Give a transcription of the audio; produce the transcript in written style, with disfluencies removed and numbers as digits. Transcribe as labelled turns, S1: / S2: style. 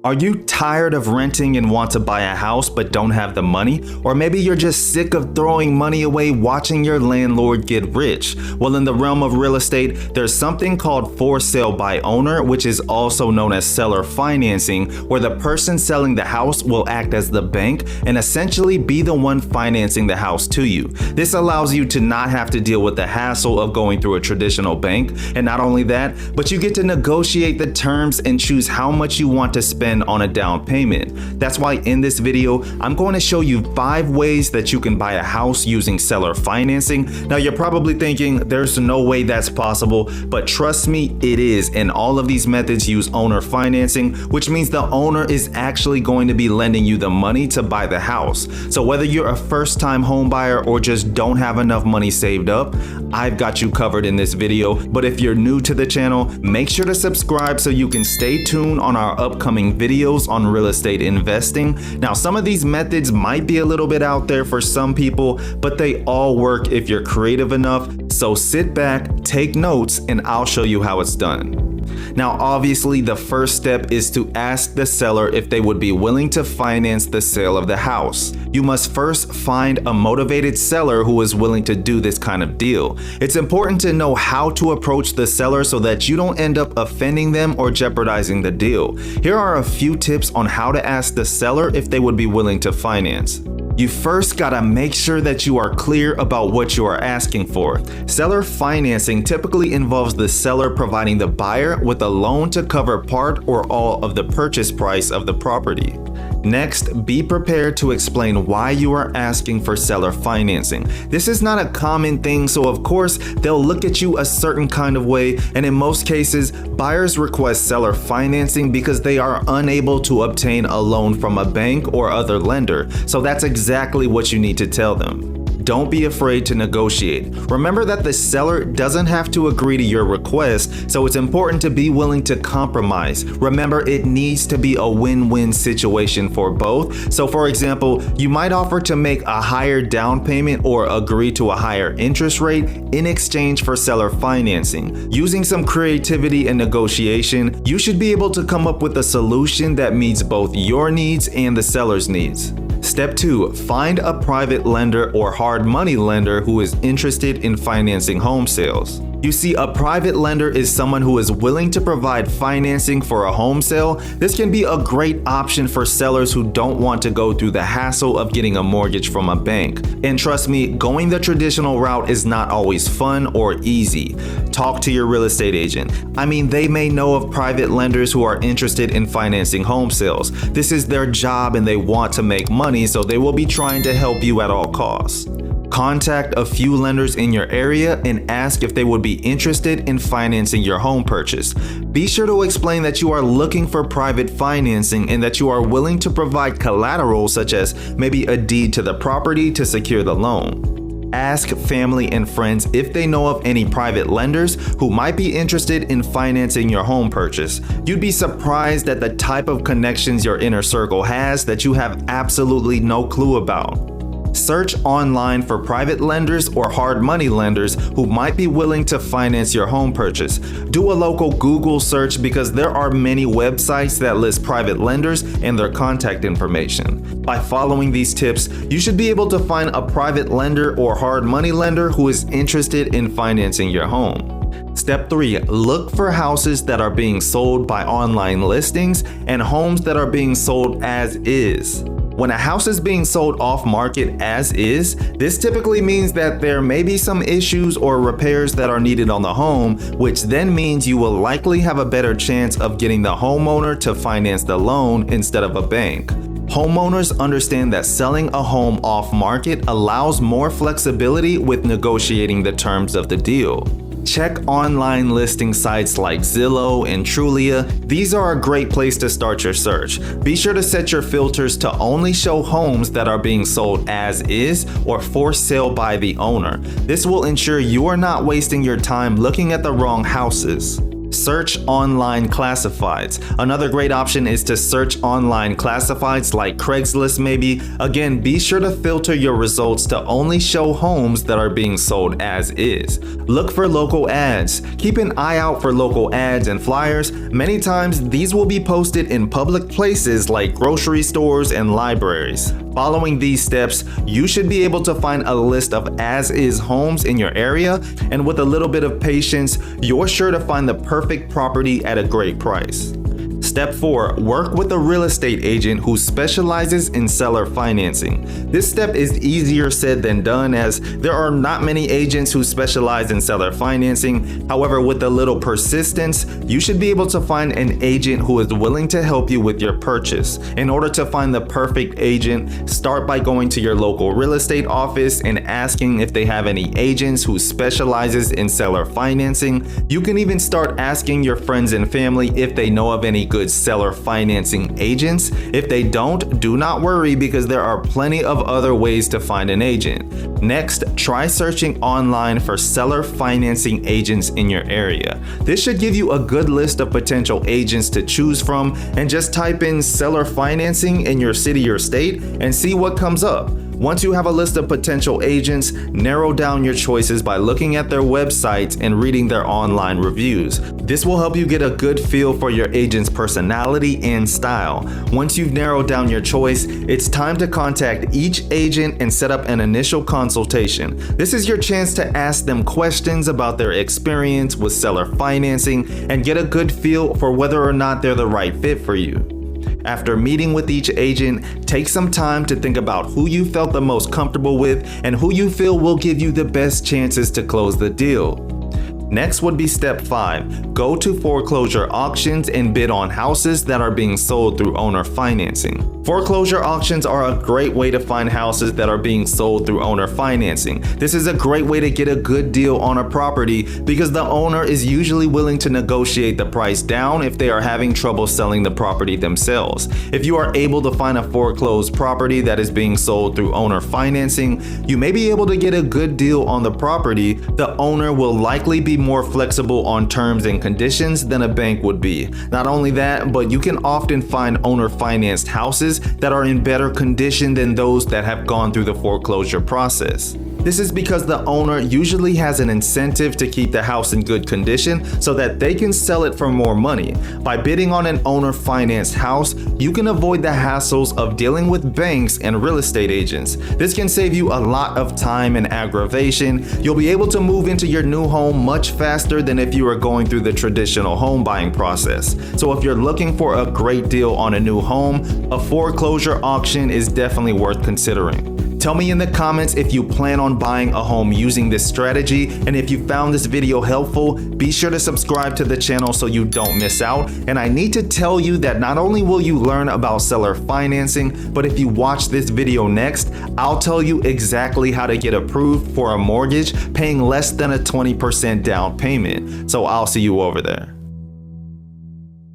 S1: Are you tired of renting and want to buy a house but don't have the money? Or maybe you're just sick of throwing money away watching your landlord get rich? Well, in the realm of real estate, there's something called for sale by owner, which is also known as seller financing, where the person selling the house will act as the bank and essentially be the one financing the house to you. This allows you to not have to deal with the hassle of going through a traditional bank. And not only that, but you get to negotiate the terms and choose how much you want to spend on a down payment. That's why in this video, I'm going to show you 5 ways that you can buy a house using seller financing. Now you're probably thinking there's no way that's possible, but trust me, it is. And all of these methods use owner financing, which means the owner is actually going to be lending you the money to buy the house. So whether you're a first-time home buyer or just don't have enough money saved up, I've got you covered in this video. But if you're new to the channel, make sure to subscribe so you can stay tuned on our upcoming videos on real estate investing. Now, some of these methods might be a little bit out there for some people, but they all work if you're creative enough. So sit back, take notes, and I'll show you how it's done. Now, obviously, the first step is to ask the seller if they would be willing to finance the sale of the house. You must first find a motivated seller who is willing to do this kind of deal. It's important to know how to approach the seller so that you don't end up offending them or jeopardizing the deal. Here are a few tips on how to ask the seller if they would be willing to finance. You first gotta make sure that you are clear about what you are asking for. Seller financing typically involves the seller providing the buyer with a loan to cover part or all of the purchase price of the property. Next, be prepared to explain why you are asking for seller financing. This is not a common thing, so of course, they'll look at you a certain kind of way, and in most cases, buyers request seller financing because they are unable to obtain a loan from a bank or other lender. So that's exactly what you need to tell them. Don't be afraid to negotiate. Remember that the seller doesn't have to agree to your request, so it's important to be willing to compromise. Remember, it needs to be a win-win situation for both. So for example, you might offer to make a higher down payment or agree to a higher interest rate in exchange for seller financing. Using some creativity and negotiation, you should be able to come up with a solution that meets both your needs and the seller's needs. Step 2, find a private lender or hard money lender who is interested in financing home sales. You see, a private lender is someone who is willing to provide financing for a home sale. This can be a great option for sellers who don't want to go through the hassle of getting a mortgage from a bank. And trust me, going the traditional route is not always fun or easy. Talk to your real estate agent. I mean, they may know of private lenders who are interested in financing home sales. This is their job and they want to make money, so they will be trying to help you at all costs. Contact a few lenders in your area and ask if they would be interested in financing your home purchase. Be sure to explain that you are looking for private financing and that you are willing to provide collateral such as maybe a deed to the property to secure the loan. Ask family and friends if they know of any private lenders who might be interested in financing your home purchase. You'd be surprised at the type of connections your inner circle has that you have absolutely no clue about. Search online for private lenders or hard money lenders who might be willing to finance your home purchase. Do a local Google search because there are many websites that list private lenders and their contact information. By following these tips, you should be able to find a private lender or hard money lender who is interested in financing your home. Step 3, look for houses that are being sold by online listings and homes that are being sold as is. When a house is being sold off market as is, this typically means that there may be some issues or repairs that are needed on the home, which then means you will likely have a better chance of getting the homeowner to finance the loan instead of a bank. Homeowners understand that selling a home off market allows more flexibility with negotiating the terms of the deal. Check online listing sites like Zillow and Trulia. These are a great place to start your search. Be sure to set your filters to only show homes that are being sold as is or for sale by the owner. This will ensure you are not wasting your time looking at the wrong houses. Search online classifieds. Another great option is to search online classifieds like Craigslist maybe. Again, be sure to filter your results to only show homes that are being sold as is. Look for local ads. Keep an eye out for local ads and flyers. Many times these will be posted in public places like grocery stores and libraries. Following these steps, you should be able to find a list of as-is homes in your area, and with a little bit of patience, you're sure to find the perfect property at a great price. Step 4. Work with a real estate agent who specializes in seller financing. This step is easier said than done, as there are not many agents who specialize in seller financing. However, with a little persistence, you should be able to find an agent who is willing to help you with your purchase. In order to find the perfect agent, start by going to your local real estate office and asking if they have any agents who specializes in seller financing. You can even start asking your friends and family if they know of any good seller financing agents. If they don't, do not worry, because there are plenty of other ways to find an agent. Next, try searching online for seller financing agents in your area. This should give you a good list of potential agents to choose from, and just type in seller financing in your city or state and see what comes up. Once you have a list of potential agents, narrow down your choices by looking at their websites and reading their online reviews. This will help you get a good feel for your agent's personality and style. Once you've narrowed down your choice, it's time to contact each agent and set up an initial consultation. This is your chance to ask them questions about their experience with seller financing and get a good feel for whether or not they're the right fit for you. After meeting with each agent, take some time to think about who you felt the most comfortable with and who you feel will give you the best chances to close the deal. Next would be step 5. Go to foreclosure auctions and bid on houses that are being sold through owner financing. Foreclosure auctions are a great way to find houses that are being sold through owner financing. This is a great way to get a good deal on a property because the owner is usually willing to negotiate the price down if they are having trouble selling the property themselves. If you are able to find a foreclosed property that is being sold through owner financing, you may be able to get a good deal on the property. The owner will likely be more flexible on terms and conditions than a bank would be. Not only that, but you can often find owner financed houses that are in better condition than those that have gone through the foreclosure process. This is because the owner usually has an incentive to keep the house in good condition so that they can sell it for more money. By bidding on an owner financed house, you can avoid the hassles of dealing with banks and real estate agents. This can save you a lot of time and aggravation. You'll be able to move into your new home much faster than if you were going through the traditional home buying process. So if you're looking for a great deal on a new home, a foreclosure auction is definitely worth considering. Tell me in the comments if you plan on buying a home using this strategy, and if you found this video helpful, be sure to subscribe to the channel so you don't miss out. And I need to tell you that not only will you learn about seller financing, but if you watch this video next, I'll tell you exactly how to get approved for a mortgage paying less than a 20% down payment. So I'll see you over there.